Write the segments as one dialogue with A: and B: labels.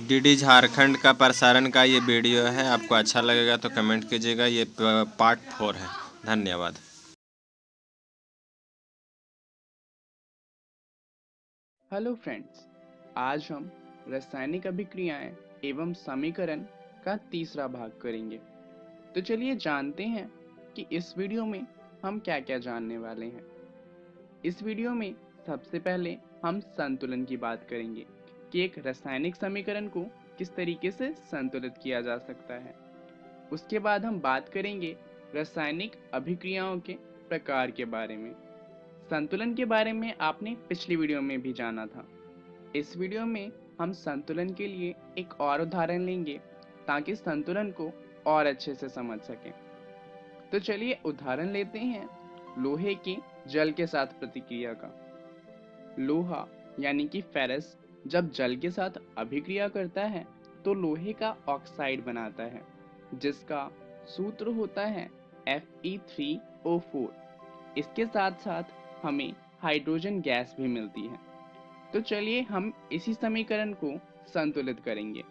A: DD Jharkhand का प्रसारण का ये वीडियो है। आपको अच्छा लगेगा तो कमेंट कीजिएगा। ये पार्ट 4 है। धन्यवाद।
B: हेलो फ्रेंड्स, आज हम रासायनिक अभिक्रियाएं एवं समीकरण का तीसरा भाग करेंगे। तो चलिए जानते हैं कि इस वीडियो में हम क्या क्या जानने वाले हैं। इस वीडियो में सबसे पहले हम संतुलन की बात करेंगे कि एक रासायनिक समीकरण को किस तरीके से संतुलित किया जा सकता है। उसके बाद हम बात करेंगे रासायनिक अभिक्रियाओं के प्रकार के बारे में। संतुलन के बारे में आपने पिछली वीडियो में भी जाना था। इस वीडियो में हम संतुलन के लिए एक और उदाहरण लेंगे ताकि संतुलन को और अच्छे से समझ सकें। तो चलिए उदाहरण लेते हैं लोहे की जल के साथ प्रतिक्रिया का। लोहा यानी कि फेरस जब जल के साथ अभिक्रिया करता है तो लोहे का ऑक्साइड बनाता है, जिसका सूत्र होता है Fe3O4। इसके साथ साथ हमें हाइड्रोजन गैस भी मिलती है। तो चलिए हम इसी समीकरण को संतुलित करेंगे।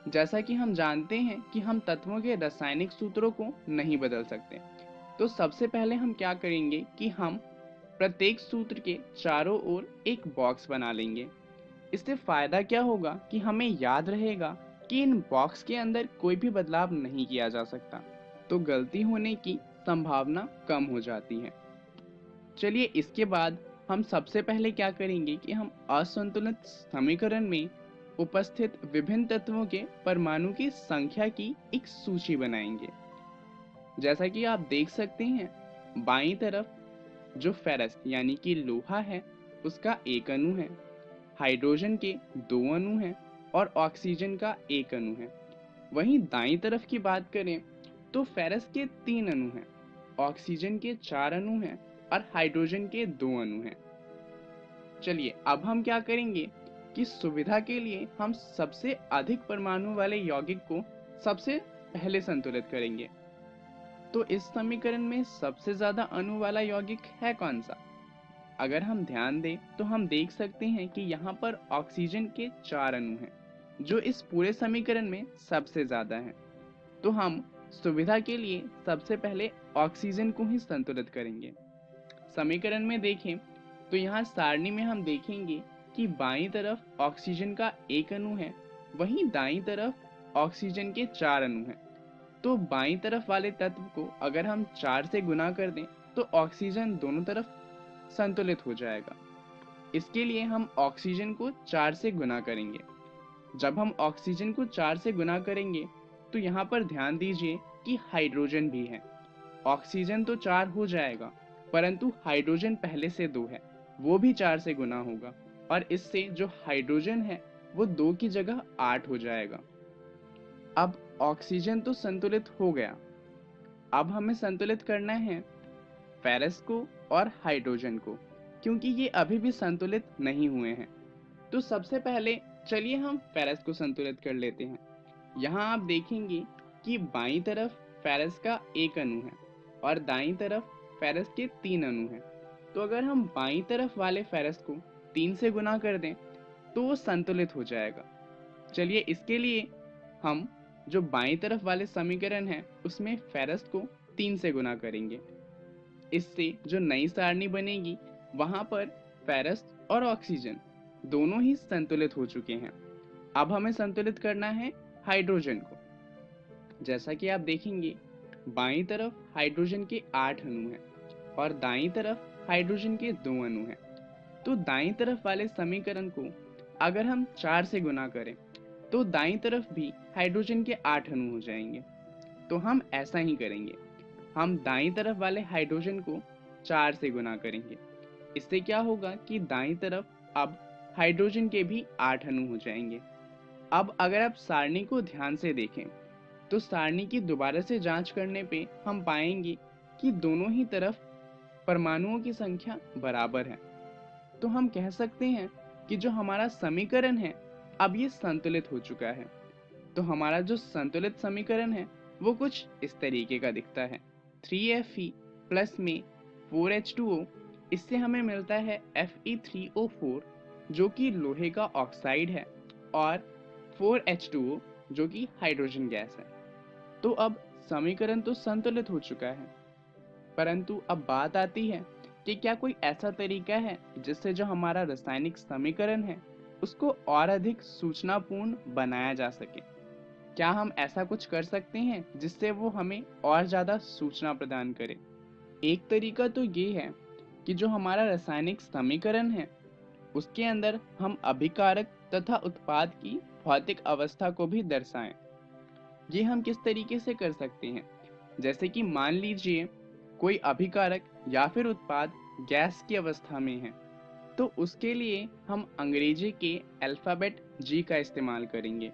B: जैसा कि हम जानते हैं कि हम तत्वों के रासायनिक सूत्रों को नहीं बदल सकते, तो सबसे पहले हम क्या करेंगे कि हम प्रत्येक सूत्र के चारों ओर एक बॉक्स बना लेंगे। इससे फायदा क्या होगा कि हमें याद रहेगा कि इन बॉक्स के अंदर कोई भी बदलाव नहीं किया जा सकता, तो गलती होने की संभावना कम हो जाती है। चलिए इसके बाद हम सबसे पहले क्या करेंगे कि हम असंतुलित समीकरण में उपस्थित विभिन्न तत्वों के परमाणु की संख्या की एक सूची बनाएंगे। जैसा कि आप देख सकते हैं, बाईं तरफ जो फेरस यानी कि लोहा है उसका एक अणु है, हाइड्रोजन के दो अणु हैं और ऑक्सीजन का एक अणु है। वहीं दाईं तरफ की बात करें तो फेरस के तीन अणु हैं, ऑक्सीजन के चार अणु हैं और हाइड्रोजन के दो अणु हैं। चलिए अब हम क्या करेंगे कि सुविधा के लिए हम सबसे अधिक परमाणु वाले यौगिक को सबसे पहले संतुलित करेंगे। तो इस समीकरण में सबसे ज्यादा अणु वाला यौगिक है कौन सा? अगर हम ध्यान दें तो हम देख सकते हैं कि यहाँ पर ऑक्सीजन के चार अणु हैं, जो इस पूरे समीकरण में सबसे ज्यादा हैं। तो हम सुविधा के लिए सबसे पहले ऑक्सीजन को ही संतुलित करेंगे। समीकरण में देखें तो यहाँ सारणी में हम देखेंगे कि बाईं तरफ ऑक्सीजन का एक अणु है, वहीं दाईं तरफ ऑक्सीजन के चार अणु हैं। तो बाईं तरफ वाले तत्व को अगर हम 4 से गुना कर दें तो ऑक्सीजन दोनों तरफ संतुलित हो जाएगा। इसके लिए हम ऑक्सीजन को 4 से गुना करेंगे। जब हम ऑक्सीजन को 4 से गुना करेंगे तो यहाँ पर ध्यान दीजिए कि हाइड्रोजन भी है। ऑक्सीजन तो 4 हो जाएगा, परंतु हाइड्रोजन पहले से 2 है, वो भी 4 से गुना होगा और इससे जो हाइड्रोजन है वो 2 की जगह 8 हो जाएगा। अब ऑक्सीजन तो संतुलित हो गया, अब हमें संतुलित करना है फेरस को और हाइड्रोजन को, क्योंकि ये अभी भी संतुलित नहीं हुए हैं। तो सबसे पहले चलिए हम फेरस को संतुलित कर लेते हैं। यहाँ आप देखेंगे कि बाईं तरफ फेरस का एक अणु है और दाईं तरफ फेरस के तीन अणु हैं। तो अगर हम बाईं तरफ वाले फेरस को 3 से गुना कर दें तो वो संतुलित हो जाएगा। चलिए इसके लिए हम जो बाईं तरफ वाले समीकरण है उसमें फेरस को 3 से गुना करेंगे। इससे जो नई सारणी बनेगी वहां पर फेरस और ऑक्सीजन दोनों ही संतुलित हो चुके हैं। अब हमें संतुलित करना है हाइड्रोजन को। जैसा कि आप देखेंगे बाईं तरफ हाइड्रोजन के 8 अणु हैं और दाईं तरफ हाइड्रोजन के 2 अणु हैं। तो दाईं तरफ वाले समीकरण को अगर हम 4 से गुना करें तो दाईं तरफ भी हाइड्रोजन के 8 अणु हो जाएंगे। तो हम ऐसा ही करेंगे, हम दाईं तरफ वाले हाइड्रोजन को 4 से गुना करेंगे। इससे क्या होगा कि दाईं तरफ अब हाइड्रोजन के भी 8 अणु हो जाएंगे। अब अगर आप सारणी को ध्यान से देखें तो सारणी की दोबारा से जांच करने पे हम पाएंगे कि दोनों ही तरफ परमाणुओं की संख्या बराबर है। तो हम कह सकते हैं कि जो हमारा समीकरण है अब ये संतुलित हो चुका है। तो हमारा जो संतुलित समीकरण है वो कुछ इस तरीके का दिखता है। 3Fe प्लस में 4H2O, इससे हमें मिलता है Fe3O4 जो कि लोहे का ऑक्साइड है, और 4H2O जो कि हाइड्रोजन गैस है। तो अब समीकरण तो संतुलित हो चुका है, परंतु अब बात आती है कि क्या कोई ऐसा तरीका है जिससे जो हमारा रासायनिक समीकरण है उसको और अधिक सूचनापूर्ण बनाया जा सके। क्या हम ऐसा कुछ कर सकते हैं जिससे वो हमें और ज़्यादा सूचना प्रदान करे। एक तरीका तो ये है कि जो हमारा रासायनिक समीकरण है उसके अंदर हम अभिकारक तथा उत्पाद की भौतिक अवस्था को भी दर्शाएं। ये हम किस तरीके से कर सकते हैं, जैसे कि मान लीजिए कोई अभिकारक या फिर उत्पाद गैस की अवस्था में है, तो उसके लिए हम अंग्रेजी के अल्फ़ाबेट G का इस्तेमाल करेंगे।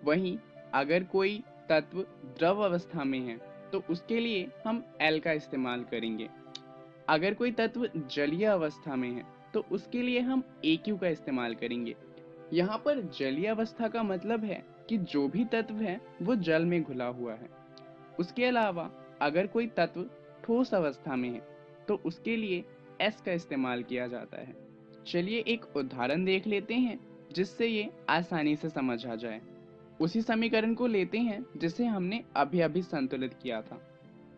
B: वहीं अगर कोई तत्व द्रव अवस्था में है तो उसके लिए हम L का इस्तेमाल करेंगे। अगर कोई तत्व जलीय अवस्था में है तो उसके लिए हम AQ का इस्तेमाल करेंगे। यहाँ पर जलीय अवस्था का मतलब है कि जो भी तत्व है वो जल में घुला हुआ है। उसके अलावा अगर कोई तत्व ठोस अवस्था में है तो उसके लिए S का इस्तेमाल किया जाता है। चलिए एक उदाहरण देख लेते हैं जिससे ये आसानी से समझ आ जाए। उसी समीकरण को लेते हैं जिसे हमने अभी अभी संतुलित किया था।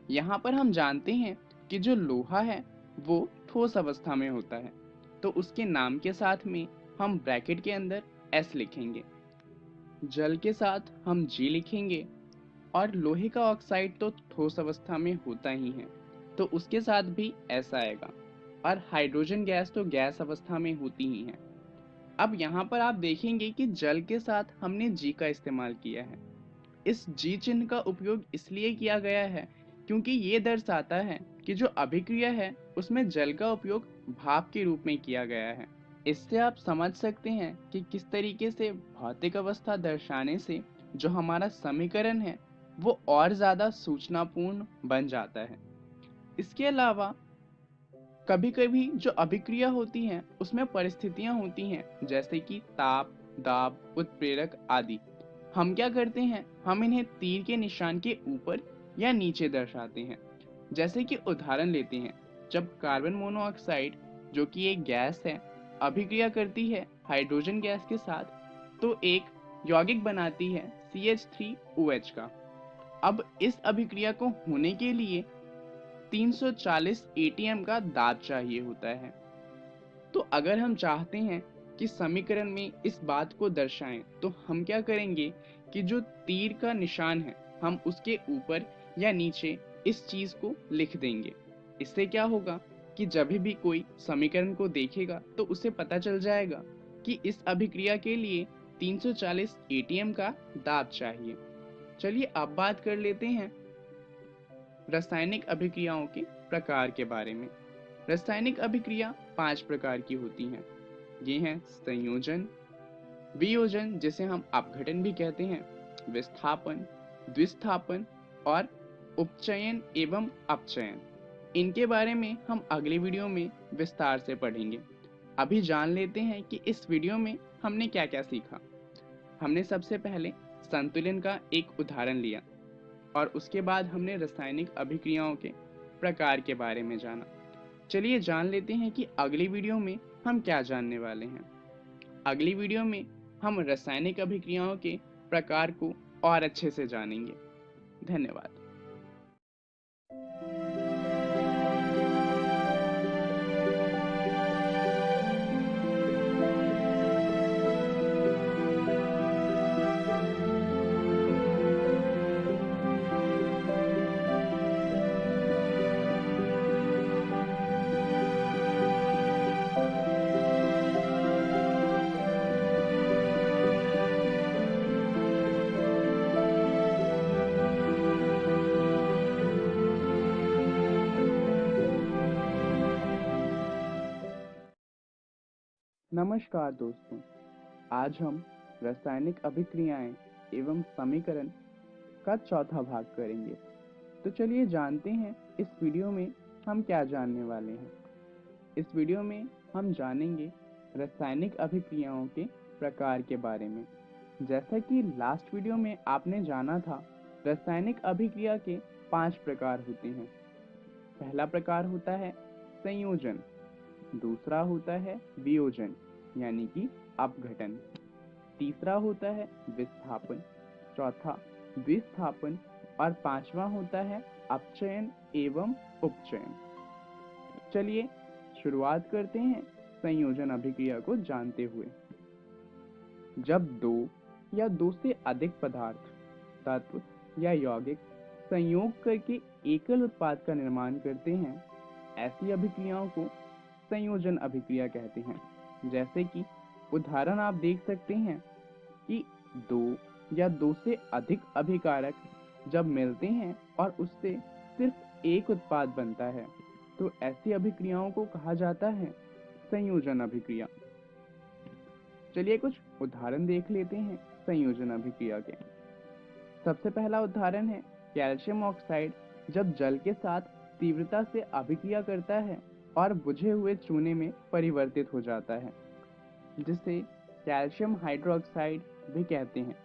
B: यहाँ पर हम जानते हैं कि जो लोहा है वो ठोस अवस्था में होता है, तो उसके नाम के साथ में हम ब्रैकेट के अंदर S लिखेंगे। जल के साथ हम G लिखेंगे और लोहे का ऑक्साइड तो ठोस अवस्था में होता ही है, तो उसके साथ भी S आएगा। और हाइड्रोजन गैस तो गैस अवस्था में होती ही है। अब यहाँ पर आप देखेंगे कि जल के साथ हमने G का इस्तेमाल किया है। इस G चिन्ह का उपयोग इसलिए किया गया है क्योंकि ये दर्शाता है कि जो अभिक्रिया है उसमें जल का उपयोग भाप के रूप में किया गया है। इससे आप समझ सकते हैं कि किस तरीके से भौतिक अवस्था दर्शाने से जो हमारा समीकरण है वो और ज़्यादा सूचनापूर्ण बन जाता है। इसके अलावा कभी कभी जो अभिक्रिया होती हैं उसमें परिस्थितियां होती हैं जैसे कि ताप, दाब, उत्प्रेरक आदि। हम क्या करते हैं, हम इन्हें तीर के निशान के ऊपर या नीचे दर्शाते हैं। जैसे कि उदाहरण लेते हैं, जब कार्बन मोनोऑक्साइड जो कि एक गैस है अभिक्रिया करती है हाइड्रोजन गैस के साथ तो एक यौगिक बनाती है CH3OH का। अब इस अभिक्रिया को होने के लिए 340 ATM का दाब चाहिए होता है। तो अगर हम चाहते हैं कि समीकरण में इस बात को दर्शाएं तो हम क्या करेंगे कि जो तीर का निशान है हम उसके ऊपर या नीचे इस चीज को लिख देंगे। इससे क्या होगा कि जब भी कोई समीकरण को देखेगा तो उसे पता चल जाएगा कि इस अभिक्रिया के लिए 340 ATM का दाब चाहिए। चलिए अब बात कर लेते हैं रासायनिक अभिक्रियाओं के प्रकार के बारे में। रासायनिक अभिक्रिया 5 प्रकार की होती हैं। ये हैं संयोजन, वियोजन जिसे हम अपघटन भी कहते हैं, विस्थापन, द्विस्थापन और उपचयन एवं अपचयन। इनके बारे में हम अगले वीडियो में विस्तार से पढ़ेंगे। अभी जान लेते हैं कि इस वीडियो में हमने क्या क्या सीखा। हमने सबसे पहले संतुलन का एक उदाहरण लिया और उसके बाद हमने रासायनिक अभिक्रियाओं के प्रकार के बारे में जाना। चलिए जान लेते हैं कि अगली वीडियो में हम क्या जानने वाले हैं। अगली वीडियो में हम रासायनिक अभिक्रियाओं के प्रकार को और अच्छे से जानेंगे। धन्यवाद। नमस्कार दोस्तों, आज हम रासायनिक अभिक्रियाएं एवं समीकरण का चौथा भाग करेंगे। तो चलिए जानते हैं इस वीडियो में हम क्या जानने वाले हैं। इस वीडियो में हम जानेंगे रासायनिक अभिक्रियाओं के प्रकार के बारे में। जैसा कि लास्ट वीडियो में आपने जाना था, रासायनिक अभिक्रिया के 5 प्रकार होते हैं। पहला प्रकार होता है संयोजन, दूसरा होता है वियोजन यानी कि अपघटन, तीसरा होता है विस्थापन, चौथा विस्थापन और पांचवा होता है अपचयन एवं उपचयन। चलिए शुरुआत करते हैं संयोजन अभिक्रिया को जानते हुए। जब दो या दो से अधिक पदार्थ, तत्व या यौगिक संयोग करके एकल उत्पाद का निर्माण करते हैं, ऐसी अभिक्रियाओं को संयोजन अभिक्रिया कहते हैं। जैसे कि उदाहरण आप देख सकते हैं कि दो या दो से अधिक अभिकारक जब मिलते हैं और उससे सिर्फ एक उत्पाद बनता है, तो ऐसी अभिक्रियाओं को कहा जाता है संयोजन अभिक्रिया। चलिए कुछ उदाहरण देख लेते हैं संयोजन अभिक्रिया के। सबसे पहला उदाहरण है कैल्शियम ऑक्साइड जब जल के साथ तीव्रता से अभिक्रिया करता है और बुझे हुए चूने में परिवर्तित हो जाता है, जिसे कैल्शियम हाइड्रोक्साइड भी कहते हैं।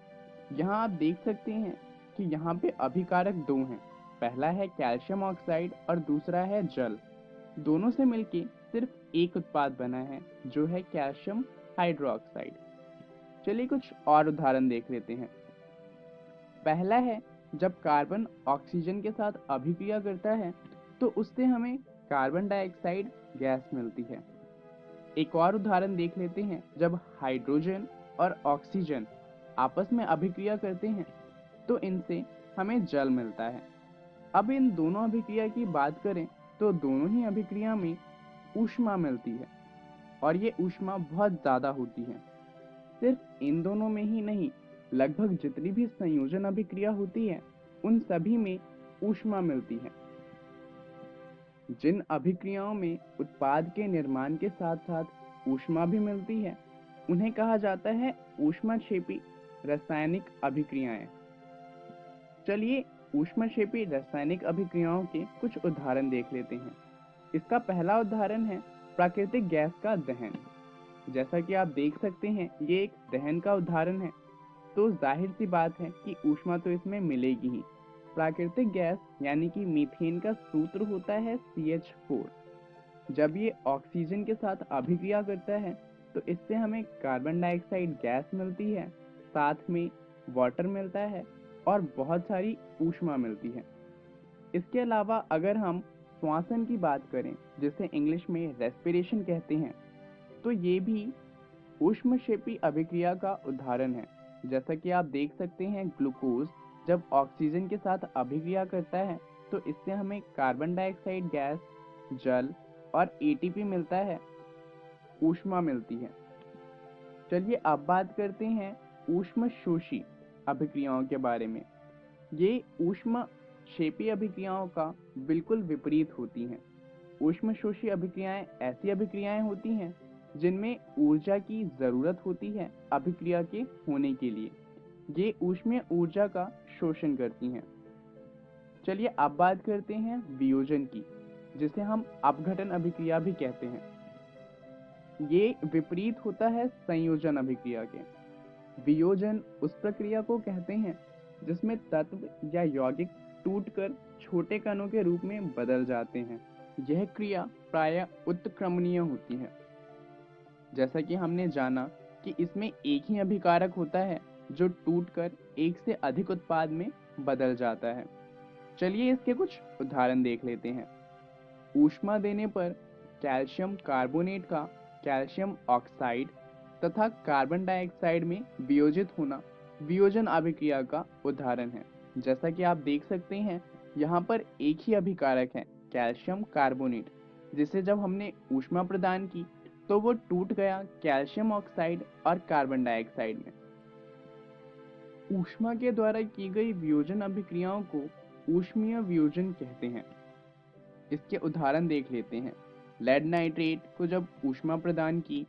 B: यहाँ आप देख सकते हैं कि यहाँ पे अभिकारक दो हैं, पहला है कैल्शियम ऑक्साइड और दूसरा है जल। दोनों से मिलके सिर्फ एक उत्पाद बना है जो है कैल्शियम हाइड्रोक्साइड। चलिए कुछ और उदाहरण देख लेते हैं। पहला है जब कार्बन ऑक्सीजन के साथ अभिक्रिया करता है तो उससे हमें कार्बन डाइऑक्साइड गैस मिलती है। एक और उदाहरण देख लेते हैं, जब हाइड्रोजन और ऑक्सीजन आपस में अभिक्रिया करते हैं तो इनसे हमें जल मिलता है। अब इन दोनों अभिक्रिया की बात करें तो दोनों ही अभिक्रिया में ऊष्मा मिलती है और ये ऊष्मा बहुत ज़्यादा होती है। सिर्फ इन दोनों में ही नहीं, लगभग जितनी भी संयोजन अभिक्रिया होती है उन सभी में ऊष्मा मिलती है। जिन अभिक्रियाओं में उत्पाद के निर्माण के साथ साथ ऊष्मा भी मिलती है उन्हें कहा जाता है ऊष्माक्षेपी रासायनिक अभिक्रियाएं। चलिए ऊष्माक्षेपी रासायनिक अभिक्रियाओं के कुछ उदाहरण देख लेते हैं। इसका पहला उदाहरण है प्राकृतिक गैस का दहन। जैसा कि आप देख सकते हैं ये एक दहन का उदाहरण है, तो जाहिर सी बात है कि ऊष्मा तो इसमें मिलेगी ही। प्राकृतिक गैस यानी कि मीथेन का सूत्र होता है CH4। जब ये ऑक्सीजन के साथ अभिक्रिया करता है तो इससे हमें कार्बन डाइऑक्साइड गैस मिलती है, साथ में वाटर मिलता है और बहुत सारी ऊष्मा मिलती है। इसके अलावा अगर हम श्वसन की बात करें, जिसे इंग्लिश में रेस्पिरेशन कहते हैं, तो ये भी ऊष्मक्षेपी अभिक्रिया का उदाहरण है। जैसा कि आप देख सकते हैं ग्लूकोज जब ऑक्सीजन के साथ अभिक्रिया करता है तो इससे हमें कार्बन डाइऑक्साइड गैस, जल और ATP मिलता है, ऊष्मा मिलती है। चलिए अब बात करते हैं ऊष्मशोषी अभिक्रियाओं के बारे में। ये ऊष्मक्षेपी अभिक्रियाओं का बिल्कुल विपरीत होती हैं। ऊष्मशोषी अभिक्रियाएं ऐसी अभिक्रियाएं होती हैं जिनमें ऊर्जा की जरूरत होती है अभिक्रिया के होने के लिए। ये ऊष्मीय ऊर्जा का शोषण करती हैं। चलिए अब बात करते हैं वियोजन की, जिसे हम अपघटन अभिक्रिया भी कहते हैं। ये विपरीत होता है संयोजन अभिक्रिया के। वियोजन उस प्रक्रिया को कहते हैं जिसमें तत्व या यौगिक टूटकर छोटे कणों के रूप में बदल जाते हैं। यह क्रिया प्रायः उत्क्रमणीय होती है। जैसा कि हमने जाना कि इसमें एक ही अभिकारक होता है जो टूटकर एक से अधिक उत्पाद में बदल जाता है। चलिए इसके कुछ उदाहरण देख लेते हैं। ऊष्मा देने पर कैल्शियम कार्बोनेट का कैल्शियम ऑक्साइड तथा कार्बन डाइऑक्साइड में वियोजित होना वियोजन अभिक्रिया का उदाहरण है। जैसा कि आप देख सकते हैं यहाँ पर एक ही अभिकारक है कैल्शियम कार्बोनेट, जिसे जब हमने ऊष्मा प्रदान की तो वो टूट गया कैल्शियम ऑक्साइड और कार्बन डाइऑक्साइड में। ऊष्मा के द्वारा की गई वियोजन अभिक्रियाओं को ऊष्मीय वियोजन कहते हैं। इसके उदाहरण देख लेते हैं। लेड नाइट्रेट को जब ऊष्मा प्रदान की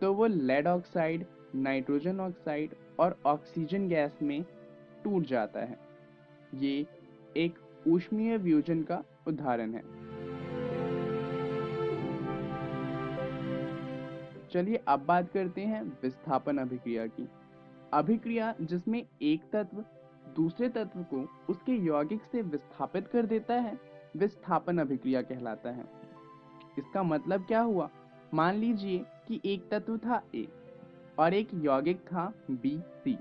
B: तो वो लेड ऑक्साइड, नाइट्रोजन ऑक्साइड और ऑक्सीजन गैस में टूट जाता है। ये एक ऊष्मीय वियोजन का उदाहरण है। चलिए अब बात करते हैं विस्थापन अभिक्रिया की। अभिक्रिया जिसमें एक तत्व दूसरे तत्व को उसके यौगिक से विस्थापित कर देता है, विस्थापन अभिक्रिया कहलाता है। इसका मतलब क्या हुआ? मान लीजिए कि एक तत्व था A और एक यौगिक था BC।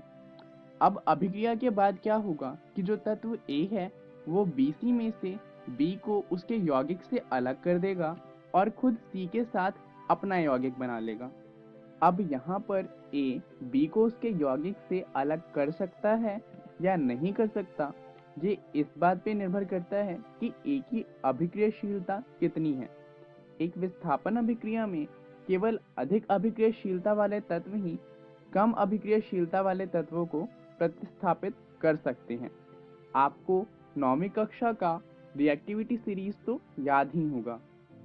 B: अब अभिक्रिया के बाद क्या होगा कि जो तत्व A है वो BC में से B को उसके यौगिक से अलग कर देगा और खुद C के साथ अपना यौगिक बना लेगा। अब यहाँ पर A B को उसके यौगिक से अलग कर सकता है या नहीं कर सकता, ये इस बात पे निर्भर करता है कि A की अभिक्रियाशीलता कितनी है। एक विस्थापन अभिक्रिया में केवल अधिक अभिक्रियाशीलता वाले तत्व ही कम अभिक्रियाशीलता वाले तत्वों को प्रतिस्थापित कर सकते हैं। आपको 9वीं कक्षा का रिएक्टिविटी सीरीज तो याद ही होगा।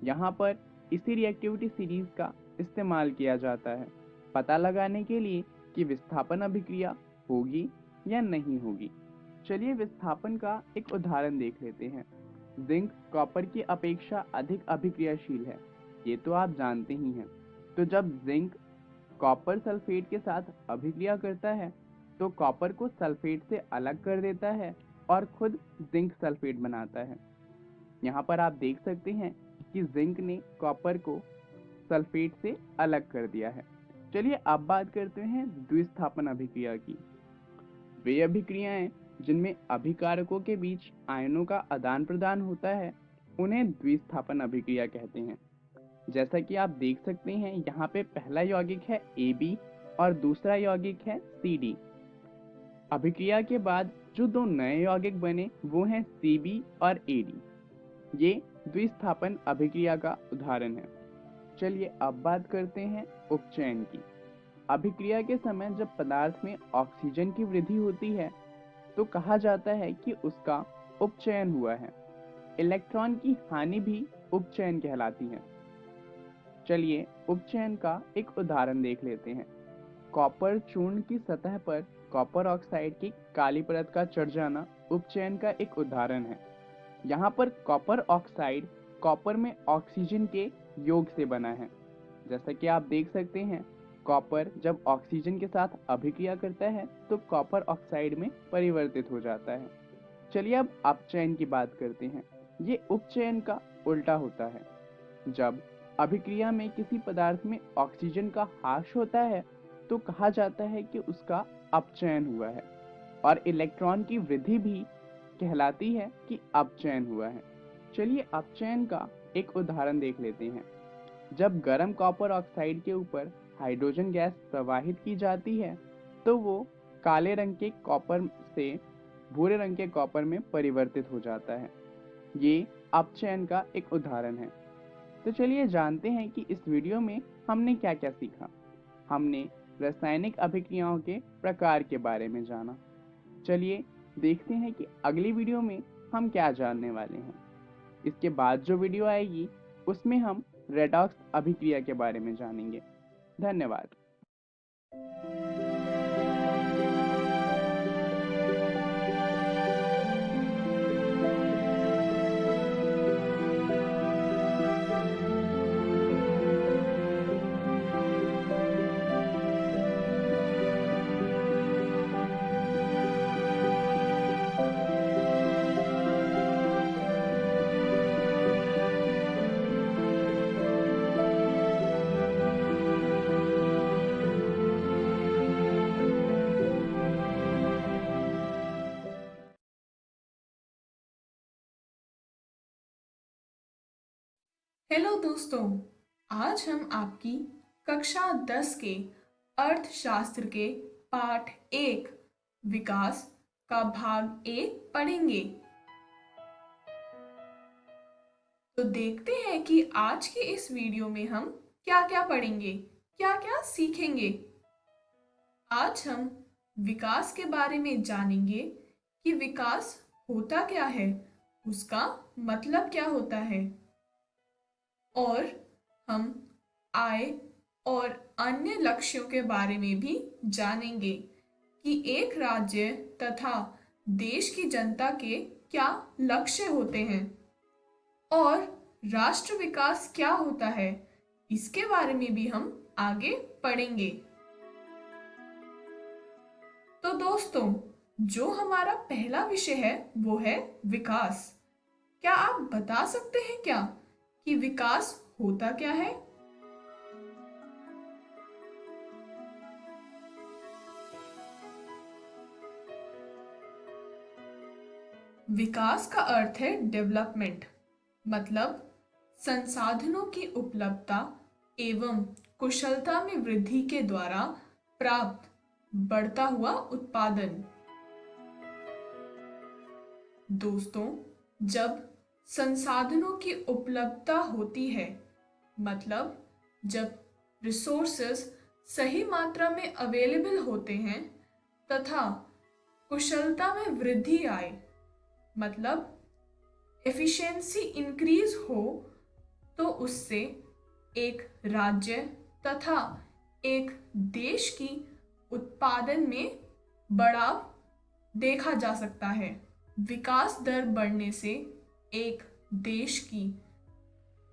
B: यहाँ पर इसी रिएक्टिविटी सीरीज का इस्तेमाल किया जाता है पता लगाने के लिए कि विस्थापन अभिक्रिया होगी या नहीं होगी। चलिए विस्थापन का एक उदाहरण देख लेते हैं। जिंक कॉपर की अपेक्षा अधिक अभिक्रियाशील है, ये तो आप जानते ही हैं। तो जब जिंक कॉपर सल्फेट के साथ अभिक्रिया करता है तो कॉपर को सल्फेट से अलग कर देता है और खुद जिंक सल्फेट बनाता है। यहाँ पर आप देख सकते हैं कि जिंक ने कॉपर को सल्फेट से अलग कर दिया है। चलिए अब बात करते हैं द्विस्थापन अभिक्रिया की। वे अभिक्रियाएं जिनमें अभिकारकों के बीच आयनों का आदान प्रदान होता है उन्हें द्विस्थापन अभिक्रिया कहते हैं। जैसा कि आप देख सकते हैं यहाँ पे पहला यौगिक है AB और दूसरा यौगिक है CD। अभिक्रिया के बाद जो दो नए यौगिक बने वो हैं CB और AD। ये द्विस्थापन अभिक्रिया का उदाहरण है। चलिए अब बात करते हैं उपचयन की। अभिक्रिया के समय जब पदार्थ में ऑक्सीजन की वृद्धि होती है तो कहा जाता है कि उसका उपचयन हुआ है। इलेक्ट्रॉन की हानि भी उपचयन कहलाती है। चलिए उपचयन का एक उदाहरण देख लेते हैं। कॉपर चूर्ण की सतह पर कॉपर ऑक्साइड की काली परत का चढ़ जाना उपचयन का एक उदाहरण है। यहाँ पर कॉपर ऑक्साइड कॉपर में ऑक्सीजन के योग से बना है। जैसा कि आप देख सकते हैं कॉपर जब ऑक्सीजन के साथ अभिक्रिया करता है तो कॉपर ऑक्साइड में परिवर्तित हो जाता है। चलिए अब अपचयन की बात करते हैं। ये उपचयन का उल्टा होता है। जब अभिक्रिया में किसी पदार्थ में ऑक्सीजन का ह्रास होता है तो कहा जाता है कि उसका अपचयन हुआ है और इलेक्ट्रॉन की वृद्धि भी कहलाती है कि अपचयन हुआ है। चलिए अपचयन का एक उदाहरण देख लेते हैं। जब गर्म कॉपर ऑक्साइड के ऊपर हाइड्रोजन गैस प्रवाहित की जाती है तो वो काले रंग के कॉपर से भूरे रंग के कॉपर में परिवर्तित हो जाता है। ये अपचयन का एक उदाहरण है। तो चलिए जानते हैं कि इस वीडियो में हमने क्या क्या सीखा। हमने रासायनिक अभिक्रियाओं के प्रकार के बारे में जाना। चलिए देखते हैं कि अगली वीडियो में हम क्या जानने वाले हैं। इसके बाद जो वीडियो आएगी उसमें हम रेडॉक्स अभिक्रिया के बारे में जानेंगे। धन्यवाद।
C: हेलो दोस्तों, आज हम आपकी कक्षा 10 के अर्थशास्त्र के पाठ 1 विकास का भाग 1 पढ़ेंगे। तो देखते हैं कि आज के इस वीडियो में हम क्या-क्या पढ़ेंगे, क्या-क्या सीखेंगे। आज हम विकास के बारे में जानेंगे कि विकास होता क्या है, उसका मतलब क्या होता है, और हम आय और अन्य लक्ष्यों के बारे में भी जानेंगे कि एक राज्य तथा देश की जनता के क्या लक्ष्य होते हैं और राष्ट्र विकास क्या होता है, इसके बारे में भी हम आगे पढ़ेंगे। तो दोस्तों, जो हमारा पहला विषय है वो है विकास। क्या आप बता सकते हैं क्या कि विकास होता क्या है? विकास का अर्थ है डेवलपमेंट, मतलब संसाधनों की उपलब्धता एवं कुशलता में वृद्धि के द्वारा प्राप्त बढ़ता हुआ उत्पादन। दोस्तों, जब संसाधनों की उपलब्धता होती है, मतलब जब रिसोर्सेस सही मात्रा में अवेलेबल होते हैं तथा कुशलता में वृद्धि आए, मतलब एफिशिएंसी इंक्रीज हो, तो उससे एक राज्य तथा एक देश की उत्पादन में बढ़ाव देखा जा सकता है। विकास दर बढ़ने से एक देश की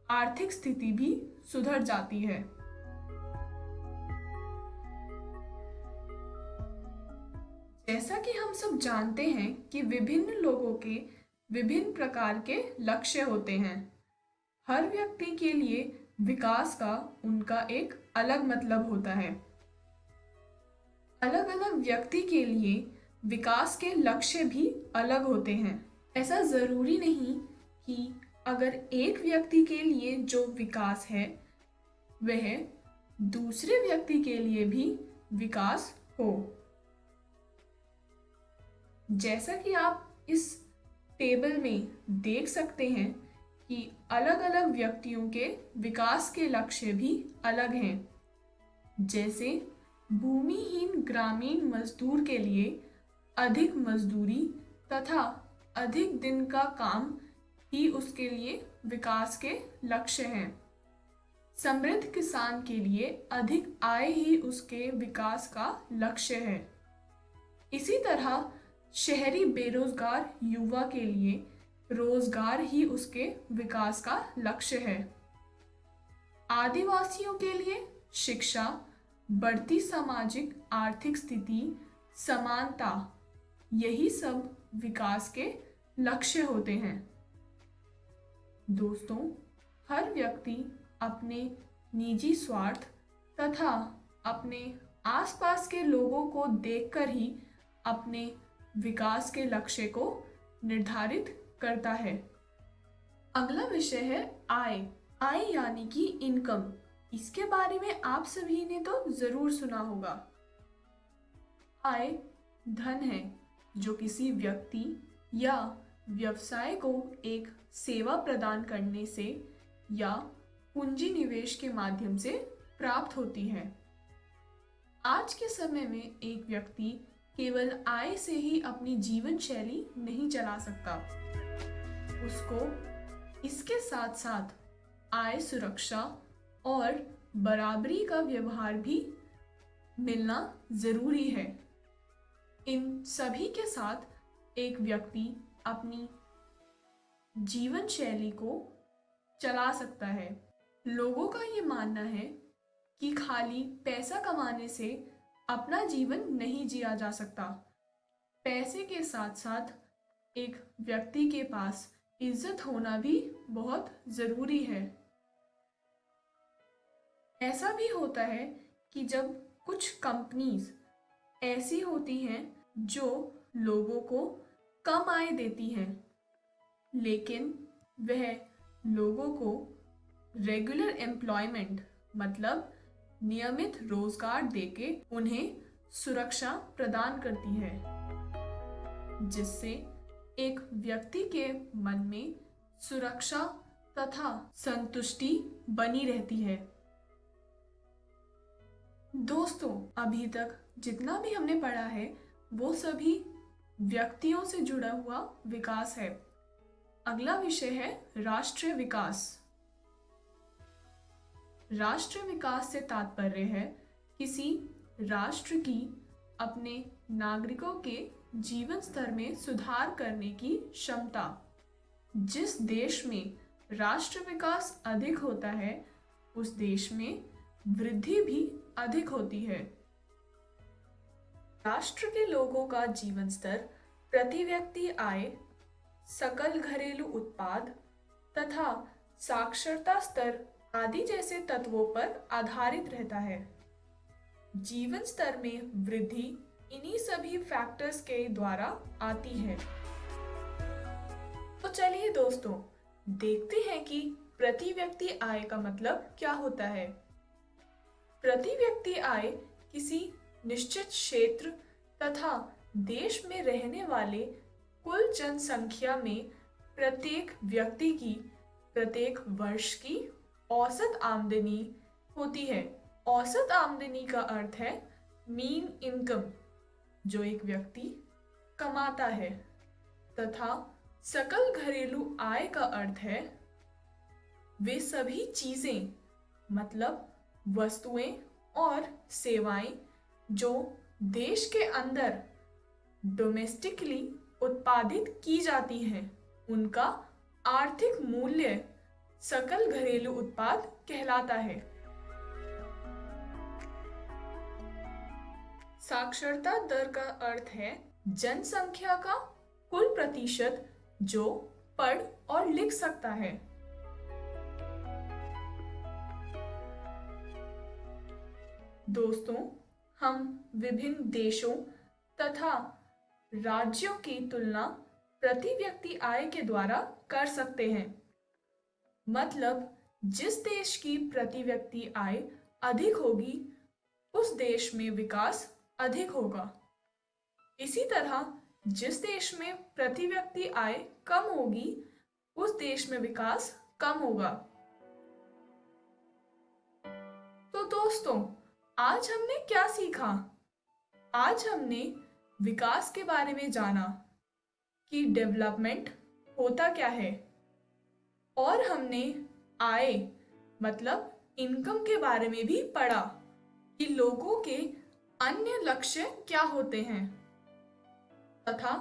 C: आर्थिक स्थिति भी सुधर जाती है। जैसा कि हम सब जानते हैं कि विभिन्न लोगों के विभिन्न प्रकार के लक्ष्य होते हैं। हर व्यक्ति के लिए विकास का उनका एक अलग मतलब होता है। अलग अलग व्यक्ति के लिए विकास के लक्ष्य भी अलग होते हैं। ऐसा जरूरी नहीं कि अगर एक व्यक्ति के लिए जो विकास है वह दूसरे व्यक्ति के लिए भी विकास हो। जैसा कि आप इस टेबल में देख सकते हैं कि अलग अलग व्यक्तियों के विकास के लक्ष्य भी अलग हैं। जैसे भूमिहीन ग्रामीण मजदूर के लिए अधिक मजदूरी तथा अधिक दिन का काम ही उसके लिए विकास के लक्ष्य हैं। समृद्ध किसान के लिए अधिक आय ही उसके विकास का लक्ष्य है। इसी तरह शहरी बेरोजगार युवा के लिए रोजगार ही उसके विकास का लक्ष्य है। आदिवासियों के लिए शिक्षा, बढ़ती सामाजिक आर्थिक स्थिति, समानता, यही सब विकास के लक्ष्य होते हैं। दोस्तों, हर व्यक्ति अपने निजी स्वार्थ तथा अपने आसपास के लोगों को देखकर ही अपने विकास के लक्ष्य को निर्धारित करता है। अगला विषय है आय। आय यानी कि इनकम। इसके बारे में आप सभी ने तो जरूर सुना होगा। आय धन है जो किसी व्यक्ति या व्यवसाय को एक सेवा प्रदान करने से या पूंजी निवेश के माध्यम से प्राप्त होती है। आज के समय में एक व्यक्ति केवल आय से ही अपनी जीवन शैली नहीं चला सकता। उसको इसके साथ साथ आय सुरक्षा और बराबरी का व्यवहार भी मिलना जरूरी है। इन सभी के साथ एक व्यक्ति अपनी जीवन शैली को चला सकता है। लोगों का ये मानना है कि खाली पैसा कमाने से अपना जीवन नहीं जिया जा सकता। पैसे के साथ साथ एक व्यक्ति के पास इज्जत होना भी बहुत जरूरी है। ऐसा भी होता है कि जब कुछ कंपनीज ऐसी होती हैं जो लोगों को कम आय देती हैं, लेकिन वह लोगों को रेगुलर एम्प्लॉयमेंट मतलब नियमित रोजगार देके उन्हें सुरक्षा प्रदान करती है, जिससे एक व्यक्ति के मन में सुरक्षा तथा संतुष्टि बनी रहती है। दोस्तों, अभी तक जितना भी हमने पढ़ा है वो सभी व्यक्तियों से जुड़ा हुआ विकास है। अगला विषय है राष्ट्रीय विकास। राष्ट्रीय विकास से तात्पर्य है किसी राष्ट्र की अपने नागरिकों के जीवन स्तर में सुधार करने की क्षमता। जिस देश में राष्ट्र विकास अधिक होता है उस देश में वृद्धि भी अधिक होती है। राष्ट्र के लोगों का जीवन स्तर प्रति व्यक्ति आय, सकल घरेलू उत्पाद तथा साक्षरता स्तर आदि जैसे तत्वों पर आधारित रहता है। जीवन स्तर में वृद्धि इन्हीं सभी फैक्टर्स के द्वारा आती है। तो चलिए दोस्तों, देखते हैं कि प्रति व्यक्ति आय का मतलब क्या होता है। प्रति व्यक्ति आय किसी निश्चित क्षेत्र तथा देश में रहने वाले कुल जनसंख्या में प्रत्येक व्यक्ति की प्रत्येक वर्ष की औसत आमदनी होती है। औसत आमदनी का अर्थ है मीन इनकम, जो एक व्यक्ति कमाता है, तथा सकल घरेलू आय का अर्थ है वे सभी चीजें मतलब वस्तुएं और सेवाएं जो देश के अंदर डोमेस्टिकली उत्पादित की जाती हैं, उनका आर्थिक मूल्य सकल घरेलू उत्पाद कहलाता है। साक्षरता दर का अर्थ है जनसंख्या का कुल प्रतिशत जो पढ़ और लिख सकता है। दोस्तों, हम विभिन्न देशों तथा राज्यों की तुलना प्रति व्यक्ति आय के द्वारा कर सकते हैं। मतलब जिस देश की प्रति व्यक्ति आय अधिक होगी उस देश में विकास अधिक होगा। इसी तरह जिस देश में प्रति व्यक्ति आय कम होगी उस देश में विकास कम होगा। तो दोस्तों, आज हमने क्या सीखा? आज हमने विकास के बारे में जाना कि डेवलपमेंट होता क्या है, और हमने आय मतलब इनकम के बारे में भी पढ़ा कि लोगों के अन्य लक्ष्य क्या होते हैं तथा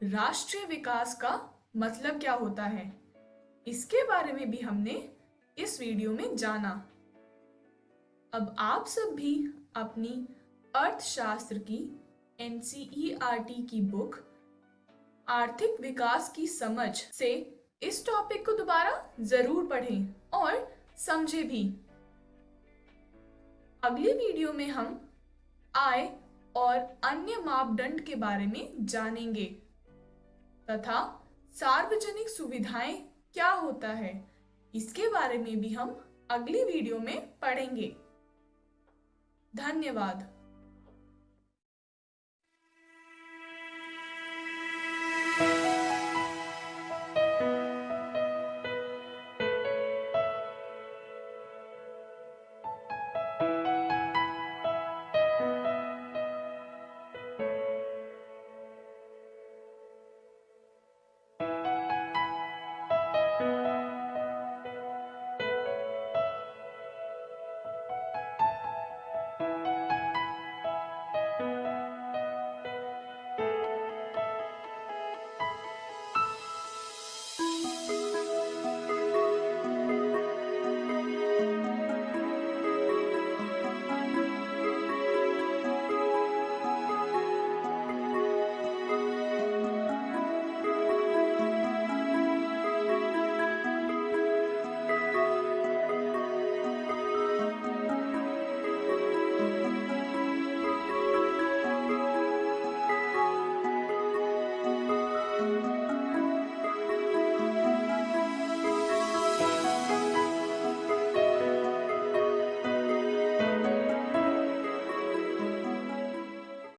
C: राष्ट्रीय विकास का मतलब क्या होता है। इसके बारे में भी हमने इस वीडियो में जाना। अब आप सब भी अपनी अर्थशास्त्र की NCERT की बुक आर्थिक विकास की समझ से इस टॉपिक को दोबारा जरूर पढ़ें और समझें भी। अगली वीडियो में हम आय और अन्य मापदंड के बारे में जानेंगे तथा सार्वजनिक सुविधाएं क्या होता है, इसके बारे में भी हम अगली वीडियो में पढ़ेंगे। धन्यवाद।